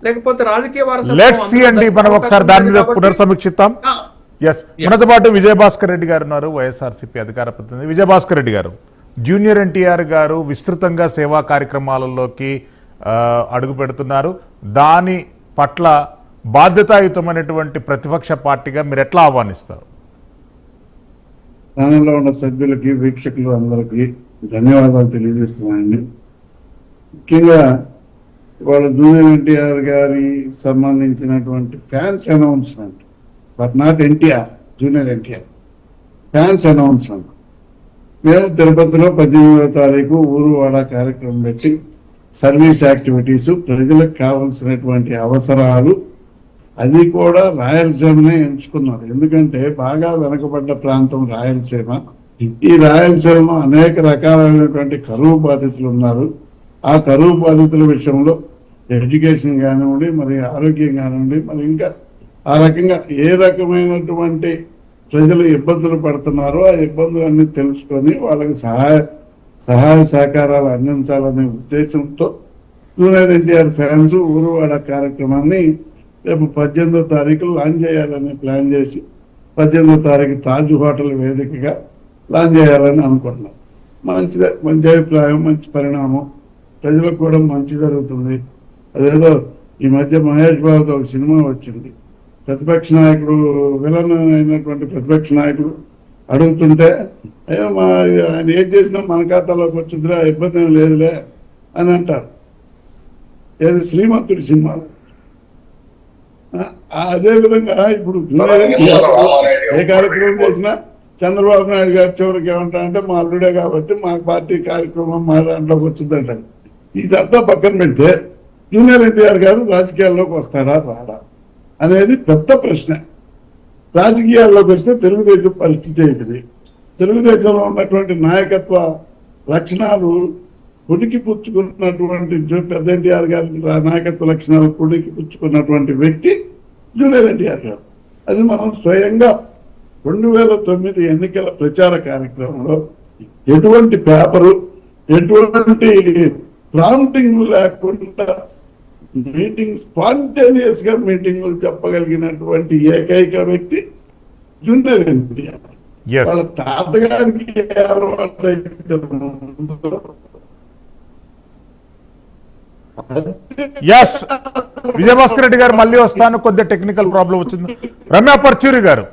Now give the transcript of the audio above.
లేకపోతే రాజకీయ let's see అండి, మనం ఒకసారి దాని మీద పునర్సమీక్షిద్దాం. ఎస్, మనతో పాటు విజయభాస్కర్ రెడ్డి గారు ఉన్నారు, వైఎస్ఆర్సీపీ అధికార ప్రతినిధి. విజయభాస్కర్ రెడ్డి గారు, జూనియర్ ఎన్టీఆర్ గారు విస్తృతంగా సేవా కార్యక్రమాలలోకి అడుగు పెడుతున్నారు. దాని పట్ల బాధ్యతాయుతమైనటువంటి ప్రతిపక్ష పార్టీగా మీరు ఎట్లా ఆహ్వానిస్తారు? ఛానల్లో ఉన్న సభ్యులకి, వీక్షకులు అందరికీ ధన్యవాదాలు తెలియజేస్తున్నానండి. ముఖ్యంగా ఇవాళ జూనియర్ ఎన్టీఆర్ గారి సంబంధించినటువంటి fans announcement, but not NTR, junior NTR fans announcement. మేము తిరుపతిలో 18వ తారీఖు ఊరు వాడ కార్యక్రమం పెట్టి సర్వీస్ యాక్టివిటీస్, ప్రజలకు కావాల్సినటువంటి అవసరాలు, అది కూడా రాయలసీమనే ఎంచుకున్నారు. ఎందుకంటే బాగా వెనకబడ్డ ప్రాంతం రాయలసీమ. ఈ రాయలసీమ అనేక రకాలైనటువంటి కరువు బాధితులు ఉన్నారు. ఆ కరువు బాధితుల విషయంలో ఎడ్యుకేషన్ కానివ్వండి, మరి ఆరోగ్యం కానివ్వండి, మరి ఇంకా ఆ రకంగా ఏ రకమైనటువంటి ప్రజలు ఇబ్బందులు పడుతున్నారో ఆ ఇబ్బందులన్నీ తెలుసుకొని వాళ్ళకి సహాయ సహకారాలు అందించాలనే ఉద్దేశంతో జూనియర్ ఎన్టీఆర్ ఫ్యాన్స్ ఊరువాడ కార్యక్రమాన్ని రేపు 18వ తారీఖు లాంచ్ చేయాలని ప్లాన్ చేసి 18వ తారీఖు తాజ్ హోటల్ వేదికగా లాంచ్ చేయాలని అనుకుంటున్నాం. మంచి అభిప్రాయం, మంచి పరిణామం, ప్రజలకు కూడా మంచి జరుగుతుంది. అదేదో ఈ మధ్య మహేష్ బాబుతో ఒక సినిమా వచ్చింది, ప్రతిపక్ష నాయకుడు విలన్ అయినటువంటి ప్రతిపక్ష నాయకుడు అడుగుతుంటే అయ్యో ఆయన ఏం చేసినా మన ఖాతాలోకి వచ్చిందిరా, ఇబ్బంది ఏం లేదులే అని అంటారు. ఏది శ్రీమంతుడి సినిమాలో. అదేవిధంగా ఇప్పుడు ఏ కార్యక్రమం చేసినా చంద్రబాబు నాయుడు గారు చివరికి ఏమంటారంటే మా అల్లుడే కాబట్టి మా పార్టీ కార్యక్రమం మా దాంట్లోకి వచ్చిందంటారు. ఇదంతా పక్కన పెడితే జూనియర్ ఎన్టీఆర్ గారు రాజకీయాల్లోకి వస్తాడా రాడా అనేది పెద్ద ప్రశ్న. రాజకీయాల్లోకి వస్తే తెలుగుదేశం పరిస్థితి ఏంటిది? తెలుగుదేశంలో ఉన్నటువంటి నాయకత్వ లక్షణాలు పుణికి పుచ్చుకున్నటువంటి పెద్ద ఎన్టీఆర్ గారి నాయకత్వ లక్షణాలు పుణికి పుచ్చుకున్నటువంటి వ్యక్తి జూనియర్ ఎన్టీఆర్ గారు. అది మనం స్వయంగా 2009 ఎన్నికల ప్రచార కార్యక్రమంలో ఎటువంటి పేపరు, ఎటువంటి ప్రాంప్టింగ్ లేకుండా మీటింగ్, స్పాంటేనియస్ గా మీటింగులు చెప్పగలిగినటువంటి ఏకైక వ్యక్తి జూనియర్ ఎన్టీఆర్. వాళ్ళ తాతగారికి విజయభాస్కర్ రెడ్డి గారు మళ్ళీ వస్తాను, కొద్దిగా టెక్నికల్ ప్రాబ్లం వచ్చింది. రమ్య పర్చూరి గారు.